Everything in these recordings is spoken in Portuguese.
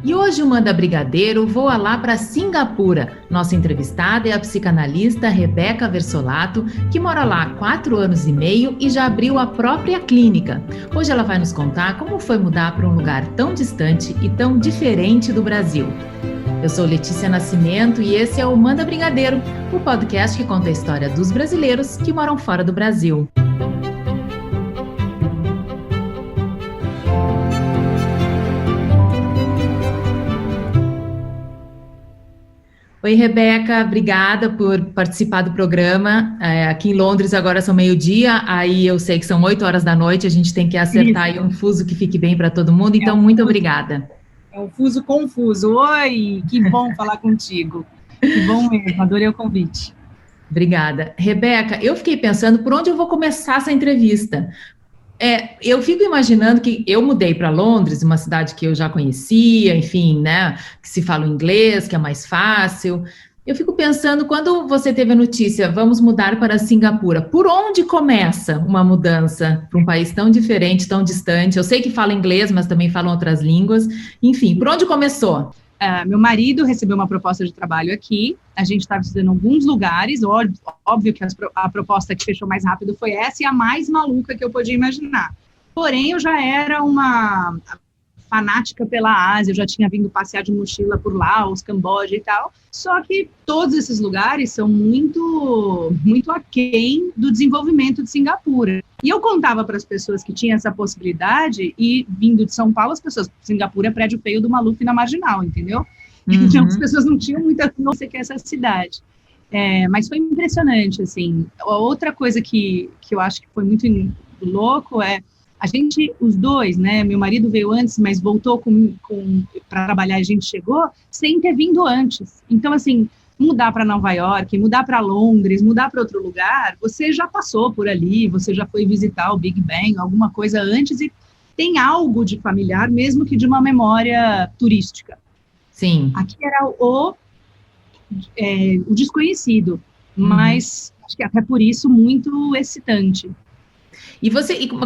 E hoje o Manda Brigadeiro voa lá para Singapura. Nossa entrevistada é a psicanalista Rebeca Versolato, que mora lá há 4 anos e meio e já abriu a própria clínica. Hoje ela vai nos contar como foi mudar para um lugar tão distante e tão diferente do Brasil. Eu sou Letícia Nascimento e esse é o Manda Brigadeiro, o podcast que conta a história dos brasileiros que moram fora do Brasil. Oi, Rebeca, obrigada por participar do programa. Aqui em Londres agora são 12h, aí eu sei que são 8 horas da noite, a gente tem que acertar aí um fuso que fique bem para todo mundo, então muito obrigada. É um fuso confuso. Oi, que bom falar contigo. Que bom mesmo, adorei o convite. Obrigada. Rebeca, eu fiquei pensando por onde eu vou começar essa entrevista. Eu fico imaginando que eu mudei para Londres, uma cidade que eu já conhecia, enfim, né, que se fala inglês, que é mais fácil. Eu fico pensando, quando você teve a notícia, vamos mudar para Singapura, por onde começa uma mudança para um país tão diferente, tão distante? Eu sei que fala inglês, mas também falam outras línguas. Enfim, por onde começou? Meu marido recebeu uma proposta de trabalho aqui, a gente estava estudando em alguns lugares, óbvio que a proposta que fechou mais rápido foi essa e a mais maluca que eu podia imaginar. Porém, eu já era uma fanática pela Ásia, eu já tinha vindo passear de mochila por Laos, Camboja e tal, só que todos esses lugares são muito, muito aquém do desenvolvimento de Singapura. E eu contava para as pessoas que tinha essa possibilidade, e vindo de São Paulo, as pessoas, Singapura é prédio feio do Maluf na Marginal, entendeu? Uhum. Então as pessoas não tinham muita noção que é essa cidade. Mas foi impressionante, assim. Outra coisa que eu acho que foi muito louco a gente, os dois, né, meu marido veio antes, mas voltou para trabalhar e a gente chegou sem ter vindo antes. Então, assim, mudar para Nova York, mudar para Londres, mudar para outro lugar, você já passou por ali, você já foi visitar o Big Ben, alguma coisa antes, e tem algo de familiar, mesmo que de uma memória turística. Sim. Aqui era o desconhecido, mas acho que até por isso muito excitante.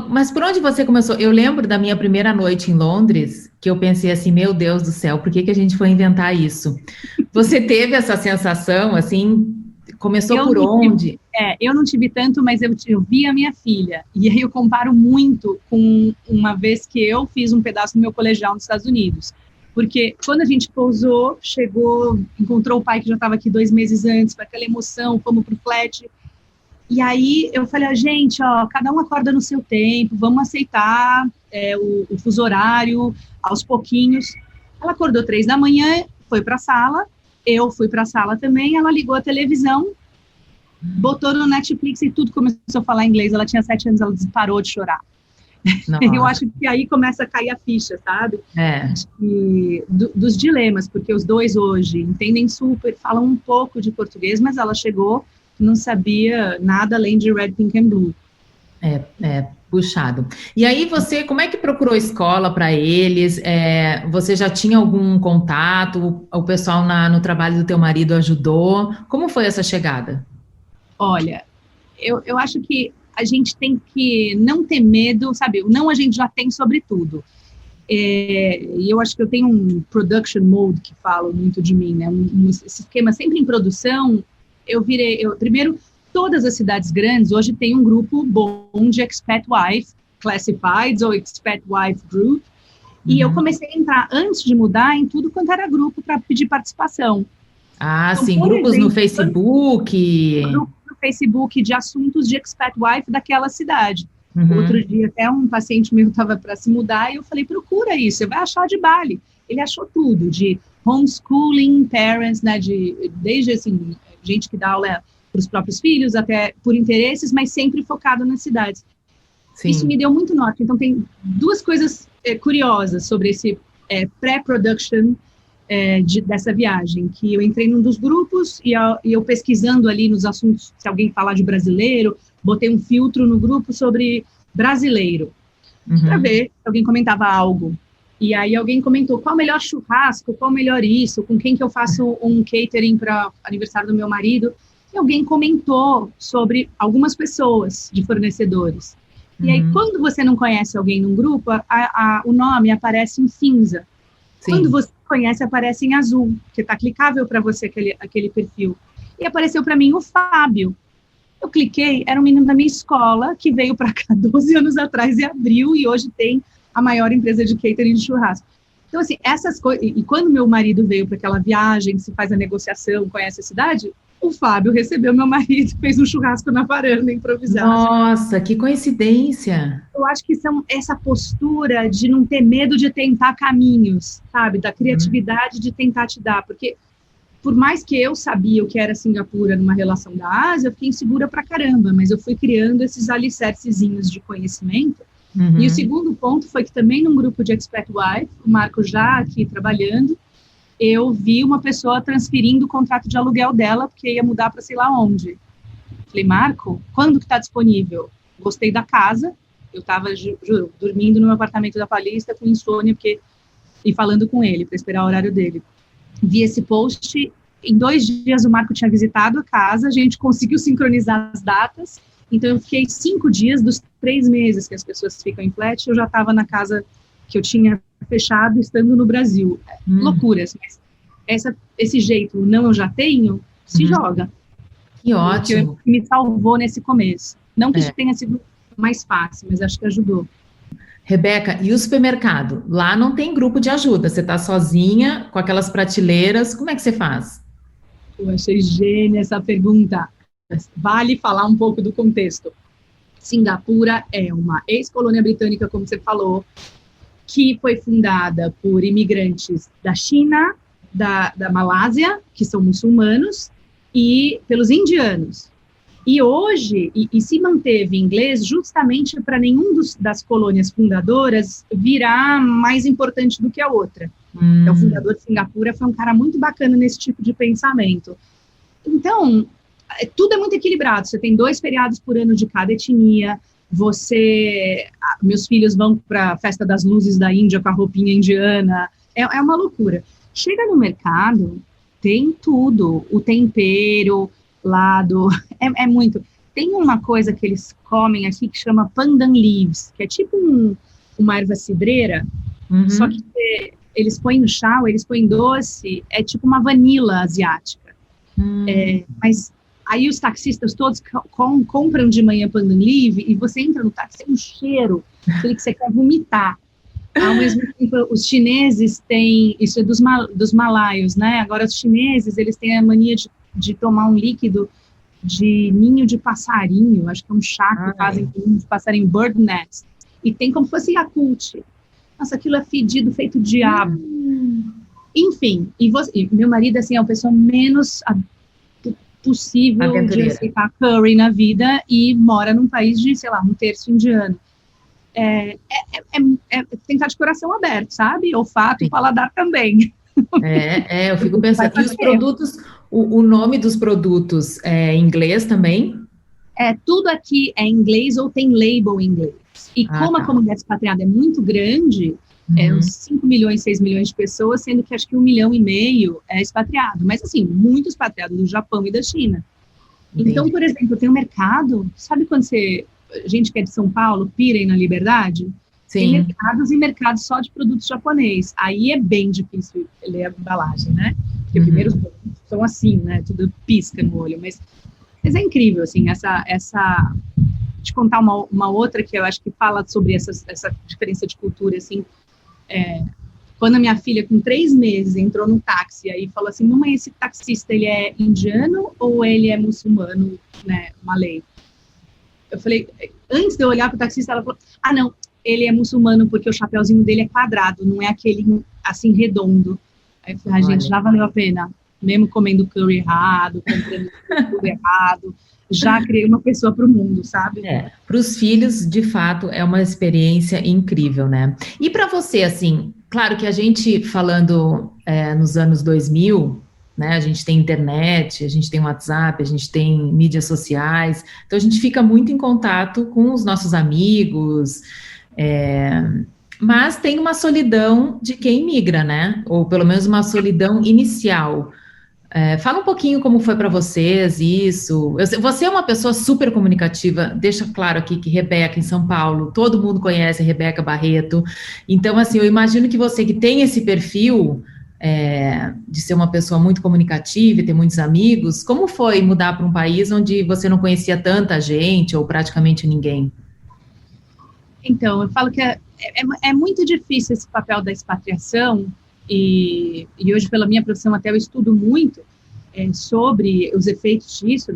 Mas por onde você começou? Eu lembro da minha primeira noite em Londres, que eu pensei assim, meu Deus do céu, por que a gente foi inventar isso? Você teve essa sensação, assim, começou por onde? Eu não tive tanto, mas eu vi a minha filha, e aí eu comparo muito com uma vez que eu fiz um pedaço do meu colegial nos Estados Unidos, porque quando a gente pousou, chegou, encontrou o pai que já estava aqui 2 meses antes, com aquela emoção, fomos pro flat. E aí eu falei, gente, cada um acorda no seu tempo, vamos aceitar o fuso horário aos pouquinhos. Ela acordou 3 da manhã, foi para a sala, eu fui para a sala também, ela ligou a televisão, botou no Netflix e tudo começou a falar inglês. Ela tinha 7 anos, ela parou de chorar. Eu acho que aí começa a cair a ficha, sabe? Dos dilemas, porque os dois hoje entendem super, falam um pouco de português, mas ela chegou, não sabia nada além de Red, Pink and Blue. Puxado. E aí você, como é que procurou escola para eles? Você já tinha algum contato? O pessoal no trabalho do teu marido ajudou? Como foi essa chegada? Olha, eu acho que a gente tem que não ter medo, sabe? O não a gente já tem sobre tudo. E eu acho que eu tenho um production mode que falo muito de mim, né? Esse esquema sempre em produção. Primeiro, todas as cidades grandes hoje têm um grupo bom de Expat Wife Classifieds ou Expat Wife Group, e eu comecei a entrar, antes de mudar, em tudo quanto era grupo para pedir participação. Então, sim, grupos exemplo, no Facebook. Grupo no Facebook de assuntos de Expat Wife daquela cidade. Outro dia, até um paciente meu estava para se mudar, e eu falei, procura isso, você vai achar de Bali. Ele achou tudo, de homeschooling, parents, né, desde assim, gente que dá aula para os próprios filhos, até por interesses, mas sempre focado nas cidades. Sim. Isso me deu muito norte. Então, tem 2 coisas curiosas sobre esse pré-production dessa viagem, que eu entrei num dos grupos e eu pesquisando ali nos assuntos, se alguém falar de brasileiro, botei um filtro no grupo sobre brasileiro, para ver se alguém comentava algo. E aí alguém comentou, qual o melhor churrasco, qual o melhor isso, com quem que eu faço um catering para aniversário do meu marido. E alguém comentou sobre algumas pessoas de fornecedores. E aí, quando você não conhece alguém num grupo, o nome aparece em cinza. Quando conhece aparece em azul, que está clicável para você aquele perfil. E apareceu para mim o Fábio. Eu cliquei, era um menino da minha escola, que veio para cá 12 anos atrás e abriu, e hoje tem a maior empresa de catering de churrasco. Então, assim, essas coisas... E quando meu marido veio para aquela viagem, se faz a negociação, conhece a cidade, o Fábio recebeu meu marido, fez um churrasco na varanda, improvisado. Nossa, que coincidência! Eu acho que essa postura de não ter medo de tentar caminhos, sabe? Da criatividade de tentar te dar, porque por mais que eu sabia o que era Singapura numa relação da Ásia, eu fiquei insegura pra caramba, mas eu fui criando esses alicercezinhos de conhecimento. E o segundo ponto foi que também num grupo de Expat Wife, o Marco já aqui trabalhando, eu vi uma pessoa transferindo o contrato de aluguel dela, porque ia mudar para sei lá onde. Falei, Marco, quando que está disponível? Gostei da casa, eu estava, juro, dormindo no meu apartamento da Paulista com insônia, e falando com ele, para esperar o horário dele. Vi esse post, em 2 dias o Marco tinha visitado a casa, a gente conseguiu sincronizar as datas, então eu fiquei 5 dias dos 3 meses que as pessoas ficam em flat, eu já estava na casa que eu tinha fechado, estando no Brasil. Loucuras, mas esse jeito, não eu já tenho, se joga. Que ótimo. Que me salvou nesse começo. Não que isso tenha sido mais fácil, mas acho que ajudou. Rebeca, e o supermercado? Lá não tem grupo de ajuda, você está sozinha, com aquelas prateleiras, como é que você faz? Eu achei gênia essa pergunta. Vale falar um pouco do contexto. Singapura é uma ex-colônia britânica, como você falou, que foi fundada por imigrantes da China, da Malásia, que são muçulmanos, e pelos indianos. E hoje, e se manteve em inglês justamente para nenhum das colônias fundadoras virar mais importante do que a outra. Então, o fundador de Singapura foi um cara muito bacana nesse tipo de pensamento. Então, tudo é muito equilibrado. Você tem 2 feriados por ano de cada etnia, meus filhos vão para a Festa das Luzes da Índia com a roupinha indiana, é uma loucura. Chega no mercado, tem tudo, o tempero, é muito. Tem uma coisa que eles comem aqui que chama pandan leaves, que é tipo uma erva cidreira, só que eles põem no chá, eles põem doce, é tipo uma vanila asiática. Mas aí os taxistas todos compram de manhã pandan leaf e você entra no táxi, tem um cheiro, aquele que você quer vomitar. Ao mesmo tempo, os chineses têm, isso é dos malaios, né? Agora os chineses, eles têm a mania de tomar um líquido de ninho de passarinho, acho que é um chá que fazem com ninho de passarinho, bird nest, e tem como se fosse Yakult. Nossa, aquilo é fedido, feito diabo. Enfim, e meu marido, assim, é a pessoa menos possível de aceitar curry na vida e mora num país de, sei lá, 1/3 indiano. Tem que estar de coração aberto, sabe? Olfato e paladar também. Eu fico pensando, e os produtos, o nome dos produtos é em inglês também? Tudo aqui é em inglês ou tem label em inglês. E como a comunidade expatriada é muito grande, uns 5 milhões, 6 milhões de pessoas, sendo que acho que 1,5 milhão é expatriado. Mas, assim, muito expatriado do Japão e da China. Entendi. Então, por exemplo, tem um mercado, sabe quando gente que é de São Paulo, Pirem na Liberdade? Sim. Tem mercados e mercados só de produtos japonês. Aí é bem difícil ler a embalagem, né? Porque primeiro os produtos são assim, né? Tudo pisca no olho. Mas é incrível, assim, essa... Te contar uma outra que eu acho que fala sobre essa diferença de cultura, assim. Quando a minha filha, com 3 meses, entrou no táxi e falou assim, mamãe, esse taxista, ele é indiano ou ele é muçulmano, né, malay? Eu falei, antes de eu olhar para o taxista, ela falou, não, ele é muçulmano porque o chapeuzinho dele é quadrado, não é aquele, assim, redondo. Aí eu falei, gente, já valeu a pena, mesmo comendo curry errado, comprando tudo errado, já criei uma pessoa para o mundo, sabe? Para os filhos, de fato, é uma experiência incrível, né? E para você, assim, claro que a gente, falando nos anos 2000, né, a gente tem internet, a gente tem WhatsApp, a gente tem mídias sociais, então a gente fica muito em contato com os nossos amigos, mas tem uma solidão de quem migra, né? Ou pelo menos uma solidão inicial. Fala um pouquinho como foi para vocês isso. Você é uma pessoa super comunicativa, deixa claro aqui que Rebeca, em São Paulo, todo mundo conhece a Rebeca Barreto. Então, assim, eu imagino que você que tem esse perfil, de ser uma pessoa muito comunicativa e ter muitos amigos. Como foi mudar para um país onde você não conhecia tanta gente ou praticamente ninguém? Então, eu falo que é muito difícil esse papel da expatriação, e hoje, pela minha profissão, até eu estudo muito sobre os efeitos disso,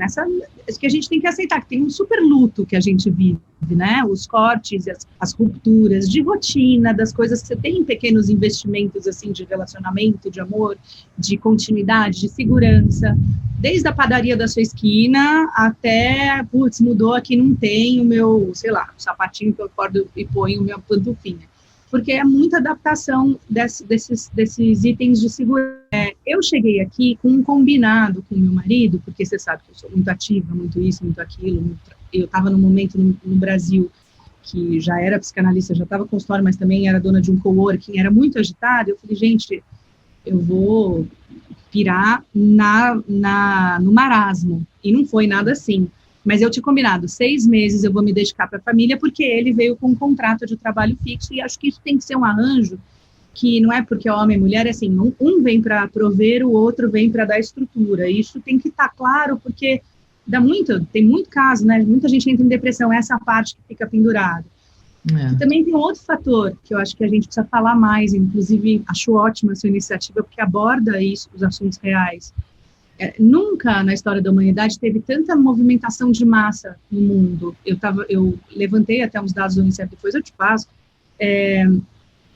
que a gente tem que aceitar, que tem um super luto que a gente vive, né? Os cortes, as rupturas de rotina, das coisas que você tem em pequenos investimentos, assim, de relacionamento, de amor, de continuidade, de segurança, desde a padaria da sua esquina até, putz, mudou aqui, não tem o meu, sei lá, o sapatinho que eu acordo e ponho minha pantufinha. Porque é muita adaptação desses itens de segurança. Eu cheguei aqui com um combinado com meu marido, porque você sabe que eu sou muito ativa, muito isso, muito aquilo. Eu estava num momento no Brasil que já era psicanalista, já estava consultório, mas também era dona de um coworking, era muito agitada. Eu falei, gente, eu vou pirar no marasmo. E não foi nada assim. Mas eu tinha combinado, 6 meses eu vou me dedicar para a família, porque ele veio com um contrato de trabalho fixo, e acho que isso tem que ser um arranjo, que não é porque é homem e mulher, é assim, um vem para prover, o outro vem para dar estrutura. Isso tem que estar claro, porque tem muito caso, né? Muita gente entra em depressão, essa parte que fica pendurada. E também tem um outro fator, que eu acho que a gente precisa falar mais, inclusive acho ótima a sua iniciativa, porque aborda isso, os assuntos reais. Nunca na história da humanidade teve tanta movimentação de massa no mundo. Eu levantei até uns dados do Unicef, depois eu te passo,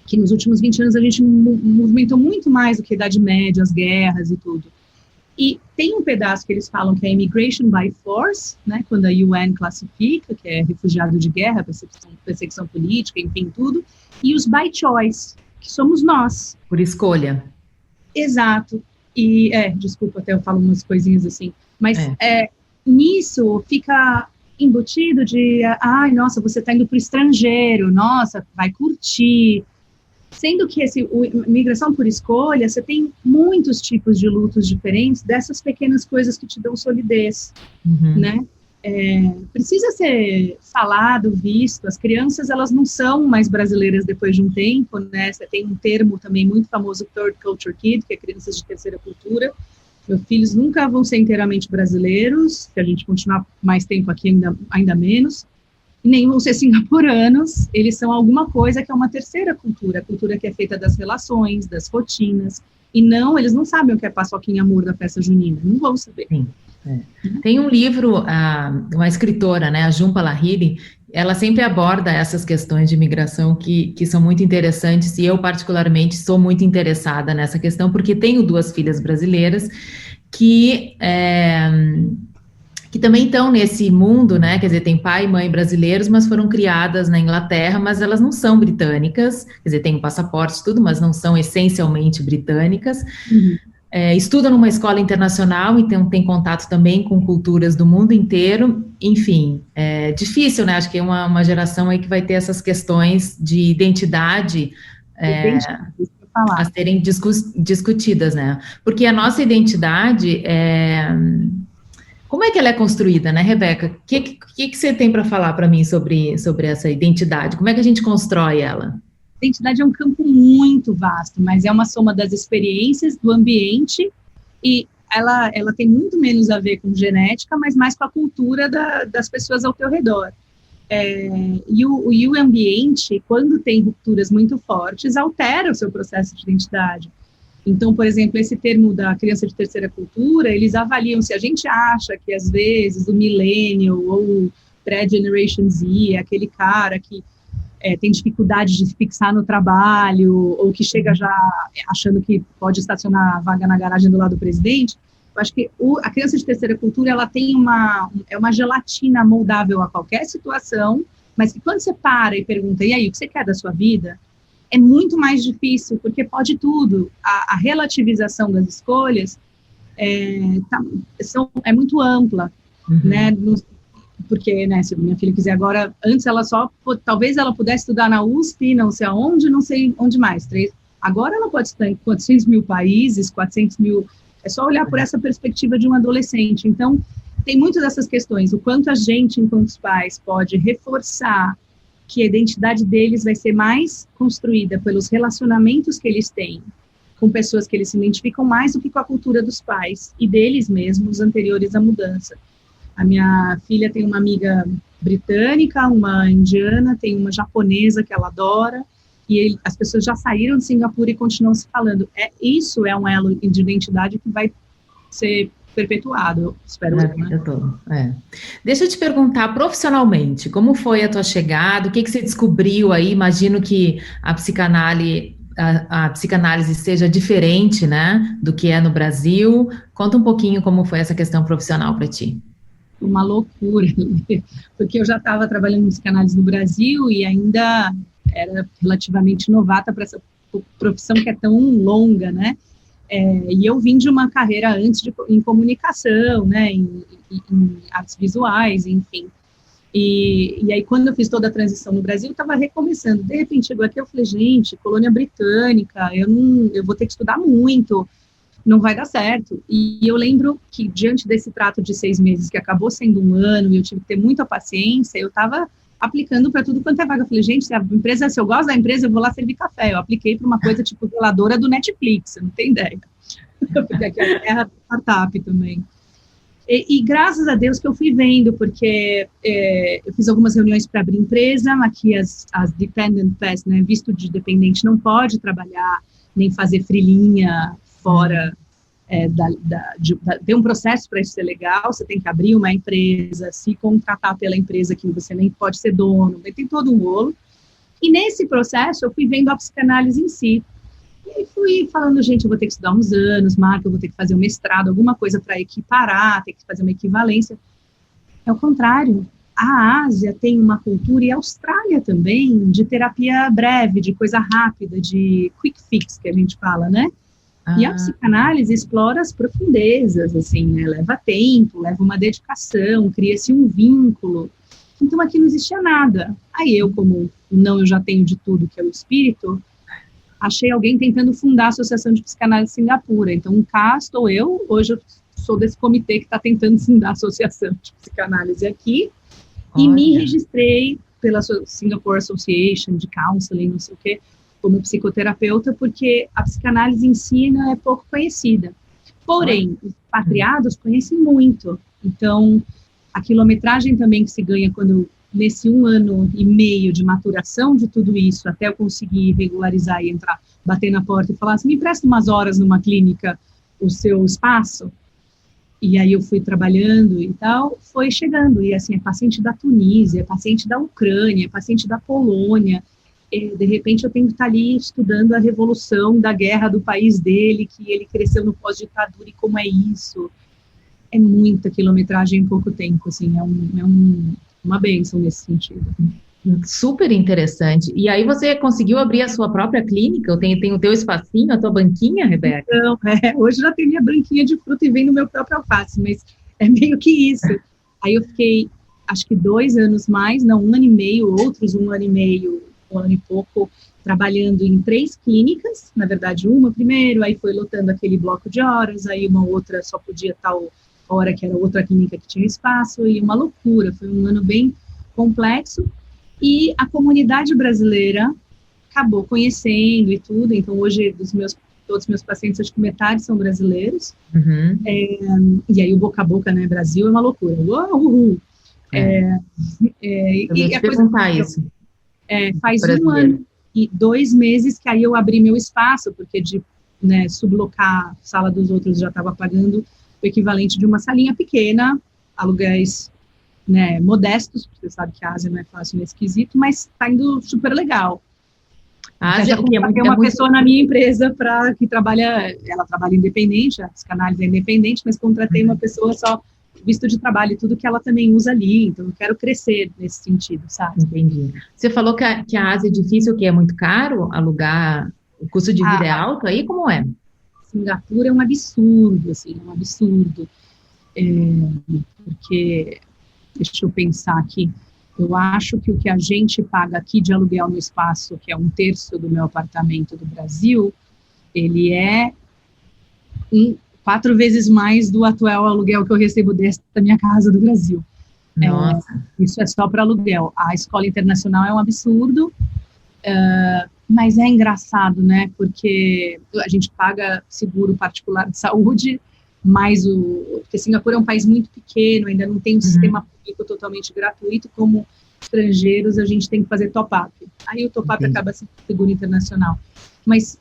que nos últimos 20 anos a gente movimentou muito mais do que a Idade Média, as guerras e tudo. E tem um pedaço que eles falam que é immigration by force, né, quando a UN classifica, que é refugiado de guerra, perseguição política, enfim, tudo, e os by choice, que somos nós. Por escolha. Exato. E, desculpa, até eu falo umas coisinhas assim, mas nisso fica embutido de, ai, nossa, você está indo para o estrangeiro, nossa, vai curtir. Sendo que migração por escolha, você tem muitos tipos de lutos diferentes dessas pequenas coisas que te dão solidez, né? Precisa ser falado, visto. As crianças, elas não são mais brasileiras depois de um tempo, né? Você tem um termo também muito famoso, Third Culture Kid, que é crianças de terceira cultura. Meus filhos nunca vão ser inteiramente brasileiros, se a gente continuar mais tempo aqui, ainda menos. E nem vão ser singaporanos, eles são alguma coisa que é uma terceira cultura, a cultura que é feita das relações, das rotinas, e eles não sabem o que é paçoquinha amor da festa junina, não vão saber. Sim. Tem um livro, uma escritora, né, a Jhumpa Lahiri, ela sempre aborda essas questões de imigração que são muito interessantes, e eu particularmente sou muito interessada nessa questão, porque tenho 2 filhas brasileiras que também estão nesse mundo, né, quer dizer, tem pai e mãe brasileiros, mas foram criadas na Inglaterra, mas elas não são britânicas, quer dizer, têm um passaporte e tudo, mas não são essencialmente britânicas. Estudam numa escola internacional, então tem contato também com culturas do mundo inteiro. Enfim, é difícil, né? Acho que é uma geração aí que vai ter essas questões de identidade a serem discutidas, né? Porque a nossa identidade, como é que ela é construída, né, Rebeca? O que você tem para falar para mim sobre essa identidade? Como é que a gente constrói ela? Identidade é um campo muito vasto, mas é uma soma das experiências, do ambiente, e ela tem muito menos a ver com genética, mas mais com a cultura das pessoas ao teu redor. E o ambiente, quando tem rupturas muito fortes, altera o seu processo de identidade. Então, por exemplo, esse termo da criança de terceira cultura, eles avaliam se a gente acha que, às vezes, o millennial ou o pré-generation Z é aquele cara que tem dificuldade de se fixar no trabalho, ou que chega já achando que pode estacionar a vaga na garagem do lado do presidente. Eu acho que a criança de terceira cultura, ela tem uma gelatina moldável a qualquer situação, mas que quando você para e pergunta, e aí, o que você quer da sua vida? É muito mais difícil, porque pode tudo. A relativização das escolhas é muito ampla, né? Porque, né, se minha filha quiser agora, antes talvez ela pudesse estudar na USP, não sei aonde, não sei onde mais. Agora ela pode estudar em 400 mil países, 400 mil, é só olhar por essa perspectiva de um adolescente. Então, tem muitas dessas questões, o quanto a gente, enquanto pais, pode reforçar que a identidade deles vai ser mais construída pelos relacionamentos que eles têm com pessoas que eles se identificam mais do que com a cultura dos pais e deles mesmos anteriores à mudança. A minha filha tem uma amiga britânica, uma indiana, tem uma japonesa que ela adora, e as pessoas já saíram de Singapura e continuam se falando. Isso é um elo de identidade que vai ser perpetuado, eu espero. Deixa eu te perguntar, profissionalmente, como foi a tua chegada, o que você descobriu aí? Imagino que a psicanálise seja diferente, né, do que é no Brasil. Conta um pouquinho como foi essa questão profissional para ti. Uma loucura, porque eu já estava trabalhando em psicanálise no Brasil e ainda era relativamente novata para essa profissão que é tão longa, né? E eu vim de uma carreira antes em comunicação, né? Em artes visuais, enfim. E aí, quando eu fiz toda a transição no Brasil, eu estava recomeçando. De repente, chegou aqui, eu falei, gente, colônia britânica, eu vou ter que estudar muito, não vai dar certo. E eu lembro que, diante desse trato de 6 meses, que acabou sendo 1 ano, e eu tive que ter muita paciência, eu estava aplicando para tudo quanto é vaga. Eu falei, gente, se eu gosto da empresa, eu vou lá servir café. Eu apliquei para uma coisa tipo zeladora do Netflix, você não tem ideia. Porque aqui é terra de startup também. E graças a Deus que eu fui vendo, porque eu fiz algumas reuniões para abrir empresa, aqui as dependent pass, né, visto de dependente, não pode trabalhar, nem fazer frilinha fora, tem um processo para isso ser legal, você tem que abrir uma empresa, se contratar pela empresa que você nem pode ser dono, tem todo um rolo. E nesse processo eu fui vendo a psicanálise em si. E aí fui falando, gente, eu vou ter que estudar uns anos, Marco, eu vou ter que fazer um mestrado, alguma coisa para equiparar, ter que fazer uma equivalência. É o contrário. A Ásia tem uma cultura, e a Austrália também, de terapia breve, de coisa rápida, de quick fix, que a gente fala, né? E a psicanálise explora as profundezas, assim, né? Leva tempo, leva uma dedicação, cria-se um vínculo. Então, aqui não existia nada. Aí eu, como eu já tenho de tudo, que é o espírito, achei alguém tentando fundar a Associação de Psicanálise Singapura. Então, cá estou eu, hoje eu sou desse comitê que está tentando fundar a Associação de Psicanálise aqui, e me registrei pela Singapore Association de Counseling, não sei o quê, como psicoterapeuta, porque a psicanálise em si não é pouco conhecida. Porém, os expatriados conhecem muito. Então, a quilometragem também que se ganha quando, nesse 1 ano e meio de maturação de tudo isso, até eu conseguir regularizar e entrar, bater na porta e falar assim, me presta umas horas numa clínica, o seu espaço, e aí eu fui trabalhando e tal, foi chegando, e assim, é paciente da Tunísia, é paciente da Ucrânia, é paciente da Polônia, de repente eu tenho que estar ali estudando a revolução da guerra do país dele, que ele cresceu no pós-ditadura e como é isso. É muita quilometragem em pouco tempo, assim, uma bênção nesse sentido. Super interessante. E aí você conseguiu abrir a sua própria clínica? Tem o teu espacinho, a tua banquinha, Rebeca? Não, hoje já tem minha banquinha de fruta e vem no meu próprio alface, mas é meio que isso. Aí eu fiquei, acho que 2 anos mais, não, 1 ano e meio, outros 1 ano e meio, 1 ano e pouco, trabalhando em 3 clínicas, na verdade uma primeiro, aí foi lotando aquele bloco de horas, aí uma outra só podia tal hora que era outra clínica que tinha espaço, e uma loucura, foi um ano bem complexo, e a comunidade brasileira acabou conhecendo e tudo, então hoje todos os meus pacientes, acho que metade são brasileiros, e aí o boca a boca, né, Brasil é uma loucura, eu ia te perguntar isso. Faz 1 ano e 2 meses que aí eu abri meu espaço, porque de sublocar a sala dos outros já estava pagando o equivalente de uma salinha pequena, aluguéis modestos, porque você sabe que a Ásia não é fácil nesse quesito, mas está indo super legal. A Ásia tem uma pessoa na minha empresa que ela trabalha independente, a psicanálise é independente, mas contratei uma pessoa só visto de trabalho e tudo que ela também usa ali, então eu quero crescer nesse sentido, sabe? Entendi. Você falou que a Ásia é difícil, que é muito caro alugar, o custo de vida é alto, aí como é? Singapura é um absurdo, assim, um absurdo, porque, deixa eu pensar aqui, eu acho que o que a gente paga aqui de aluguel no espaço, que é 1/3 do meu apartamento do Brasil, ele é 4 vezes mais do atual aluguel que eu recebo da minha casa do Brasil. Isso é só para aluguel. A escola internacional é um absurdo, Mas é engraçado, né? Porque a gente paga seguro particular de saúde, mas porque Singapura é um país muito pequeno, ainda não tem um sistema público totalmente gratuito, como estrangeiros a gente tem que fazer top-up. Aí o top-up acaba sendo seguro internacional. Mas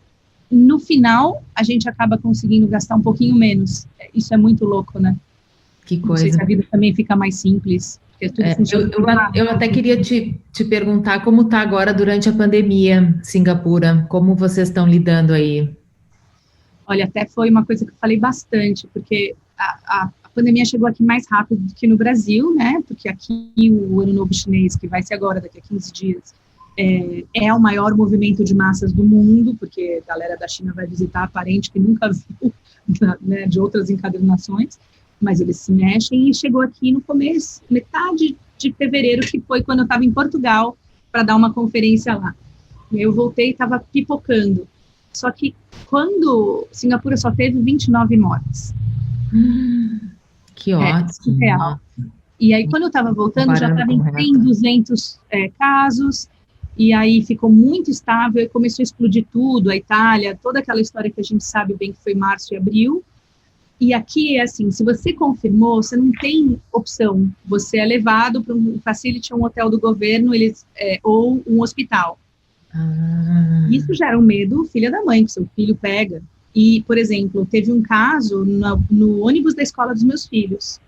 no final, a gente acaba conseguindo gastar um pouquinho menos. Isso é muito louco, né? Que Não sei coisa. se a vida também fica mais simples. Eu até queria te perguntar como está agora durante a pandemia, Singapura, como vocês estão lidando aí? Olha, até foi uma coisa que eu falei bastante, porque a pandemia chegou aqui mais rápido do que no Brasil, né? Porque aqui o Ano Novo Chinês, que vai ser agora, daqui a 15 dias, é o maior movimento de massas do mundo, porque a galera da China vai visitar parente que nunca viu, né, de outras encadernações, mas eles se mexem, e chegou aqui no começo, metade de fevereiro, que foi quando eu estava em Portugal para dar uma conferência lá. Eu voltei e estava pipocando. Só que quando Singapura só teve 29 mortes. Que ótimo. Surreal. E aí, quando eu estava voltando, já estava em 100, 200 casos, e aí ficou muito estável, e começou a explodir tudo, a Itália, toda aquela história que a gente sabe bem que foi março e abril. E aqui é assim, se você confirmou, você não tem opção. Você é levado para um facility, um hotel do governo, ou um hospital. Isso gera um medo, filha da mãe, que seu filho pega. E, por exemplo, teve um caso no ônibus da escola dos meus filhos.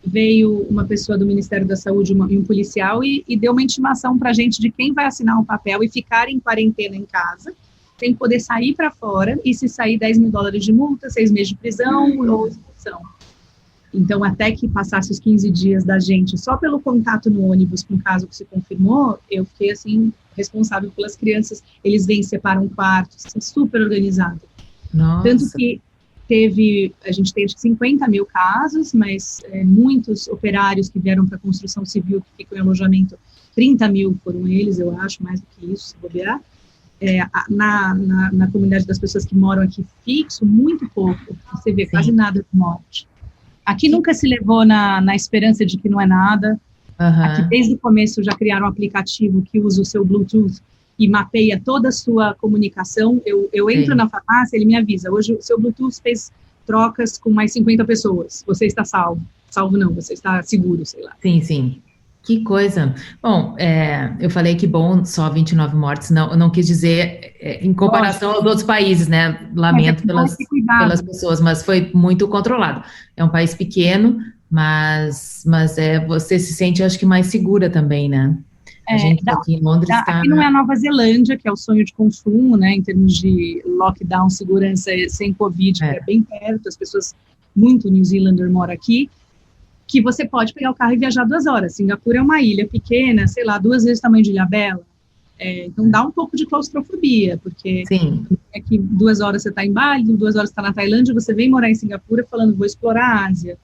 Veio uma pessoa do Ministério da Saúde e um policial e deu uma intimação para a gente de quem vai assinar um papel e ficar em quarentena em casa, sem poder sair para fora, e se sair $10 mil de multa, 6 meses de prisão ou expulsão. Então, até que passasse os 15 dias da gente, só pelo contato no ônibus com o caso que se confirmou, eu fiquei, assim, responsável pelas crianças. Eles vêm, separam quartos, assim, super organizado. Nossa. Tanto que a gente teve 50 mil casos, mas muitos operários que vieram para a construção civil, que ficam em alojamento, 30 mil foram eles, eu acho, mais do que isso, se bobear. Na comunidade das pessoas que moram aqui fixo, muito pouco. Você vê quase nada de morte. Aqui nunca se levou na esperança de que não é nada. Aqui, desde o começo, já criaram um aplicativo que usa o seu Bluetooth e mapeia toda a sua comunicação. Eu entro na farmácia, ele me avisa, hoje o seu Bluetooth fez trocas com mais 50 pessoas. Você está salvo. Salvo não, você está seguro, sei lá. Sim, sim. Que coisa. Bom, eu falei que bom, só 29 mortes, eu não quis dizer em comparação aos outros países, né? Lamento pelas pessoas, mas foi muito controlado. É um país pequeno, mas você se sente, acho que, mais segura também, né? A gente aqui em Londres está... Aqui não é a Nova Zelândia, que é o sonho de consumo, né? Em termos de lockdown, segurança sem Covid, que é bem perto, as pessoas, muito New Zealander mora aqui, que você pode pegar o carro e viajar 2 horas. Singapura é uma ilha pequena, sei lá, 2 vezes o tamanho de Ilhabela. Então dá um pouco de claustrofobia, porque é que 2 horas você está em Bali, 2 horas você está na Tailândia, você vem morar em Singapura falando, vou explorar a Ásia.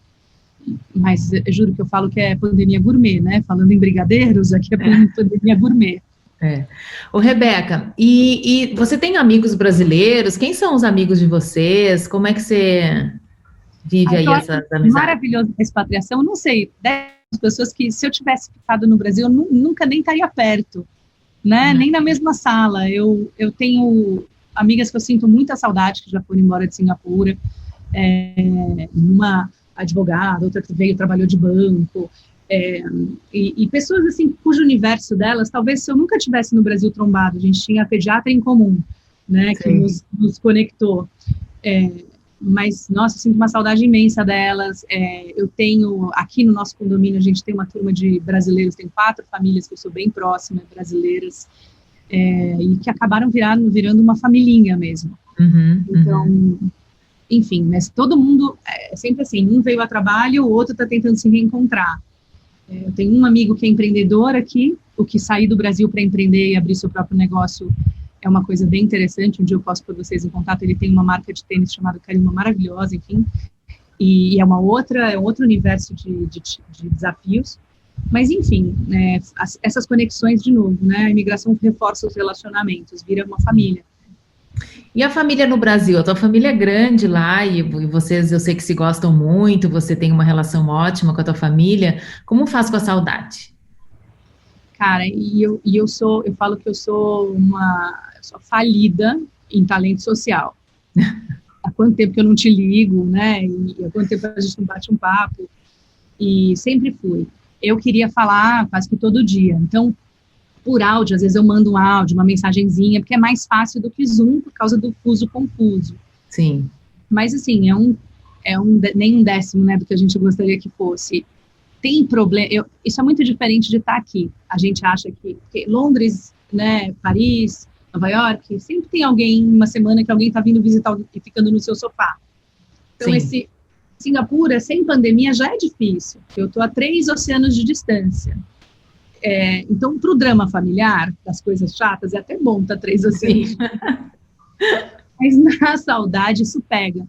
Mas eu juro que eu falo que é pandemia gourmet, né? Falando em brigadeiros, aqui é pandemia gourmet. Ô, Rebeca, e você tem amigos brasileiros? Quem são os amigos de vocês? Como é que você... vive aí essa amizade? Maravilhoso a expatriação, não sei, 10 pessoas que, se eu tivesse ficado no Brasil, eu nunca nem estaria perto, né? Nem na mesma sala. Eu tenho amigas que eu sinto muita saudade, que já foram embora de Singapura, uma advogada, outra que veio, trabalhou de banco, e pessoas assim, cujo universo delas, talvez se eu nunca tivesse no Brasil trombado, a gente tinha a pediatra em comum, né, que nos conectou. Mas, nossa, eu sinto uma saudade imensa delas. Eu tenho, aqui no nosso condomínio, a gente tem uma turma de brasileiros, tem 4 famílias que eu sou bem próxima, brasileiras, e que acabaram virando uma familhinha mesmo. Então, enfim, mas todo mundo, é sempre assim, um veio a trabalho, o outro está tentando se reencontrar. Eu tenho um amigo que é empreendedor aqui, o que sair do Brasil para empreender e abrir seu próprio negócio é uma coisa bem interessante. Um dia eu posso pôr vocês em contato. Ele tem uma marca de tênis chamada Karima, maravilhosa, enfim. E é outro universo de desafios. Mas, enfim, essas conexões, de novo, né? A imigração reforça os relacionamentos, vira uma família. E a família no Brasil? A tua família é grande lá e vocês, eu sei que se gostam muito, você tem uma relação ótima com a tua família. Como faz com a saudade? Cara, eu falo que eu sou sou falida em talento social. Há quanto tempo que eu não te ligo, né? E há quanto tempo a gente não bate um papo. E sempre fui. Eu queria falar quase que todo dia. Então, por áudio, às vezes eu mando um áudio, uma mensagenzinha, porque é mais fácil do que Zoom por causa do fuso confuso. Sim. Mas, assim, nem um décimo, né, do que a gente gostaria que fosse. Tem problema. Isso é muito diferente de estar aqui. A gente acha que Londres, né, Paris, Nova York, sempre tem alguém, uma semana que alguém está vindo visitar e ficando no seu sofá. Então, Sim. Singapura, sem pandemia, já é difícil. Eu estou a 3 oceanos de distância. Então, para o drama familiar, das coisas chatas, é até bom estar 3 oceanos. Mas na saudade, isso pega.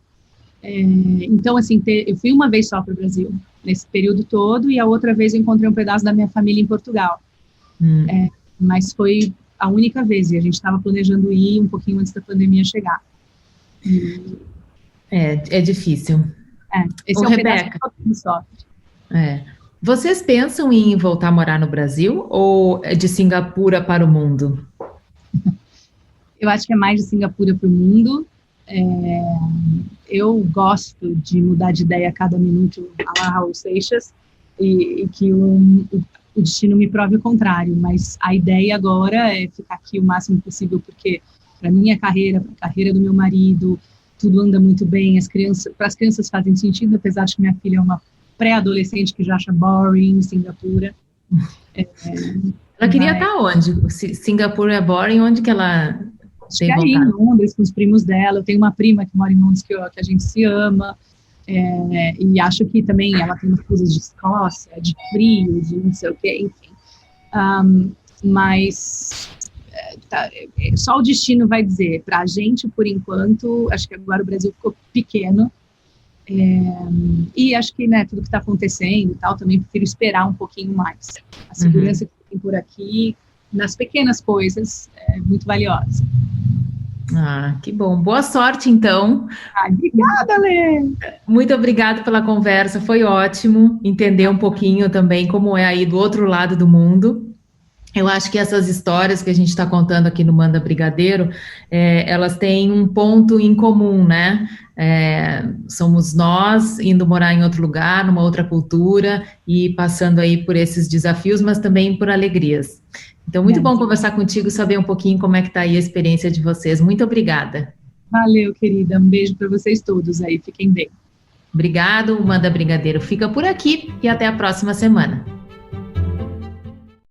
Então, assim, eu fui uma vez só para o Brasil, nesse período todo, e a outra vez eu encontrei um pedaço da minha família em Portugal. Mas foi a única vez, e a gente estava planejando ir um pouquinho antes da pandemia chegar. É difícil. Esse é um pedaço que todo mundo sofre. Vocês pensam em voltar a morar no Brasil ou é de Singapura para o mundo? Eu acho que é mais de Singapura para o mundo. Eu gosto de mudar de ideia a cada minuto, a la Raul Seixas, e que o destino me prove o contrário, mas a ideia agora é ficar aqui o máximo possível, porque para minha carreira, para a carreira do meu marido, tudo anda muito bem, para as crianças fazem sentido, apesar de que minha filha é uma pré-adolescente que já acha boring em Singapura. Ela queria estar onde? Singapura é boring, onde que ela tem vontade? Aí, em Londres, com os primos dela. Eu tenho uma prima que mora em Londres que a gente se ama, e acho que também ela tem umas coisas de Escócia, de frio, de não sei o quê, enfim. Mas só o destino vai dizer. Para a gente, por enquanto, acho que agora o Brasil ficou pequeno, e acho que, né, tudo que está acontecendo e tal, também prefiro esperar um pouquinho mais. A segurança que tem por aqui, nas pequenas coisas, é muito valiosa. Que bom. Boa sorte, então. Obrigada, Lê. Muito obrigada pela conversa, foi ótimo entender um pouquinho também como é aí do outro lado do mundo. Eu acho que essas histórias que a gente está contando aqui no Manda Brigadeiro, elas têm um ponto em comum, né? Somos nós indo morar em outro lugar, numa outra cultura e passando aí por esses desafios, mas também por alegrias. Então, muito bom conversar contigo, saber um pouquinho como é que está aí a experiência de vocês. Muito obrigada. Valeu, querida. Um beijo para vocês todos aí. Fiquem bem. Obrigado. O Manda Brigadeiro fica por aqui e até a próxima semana.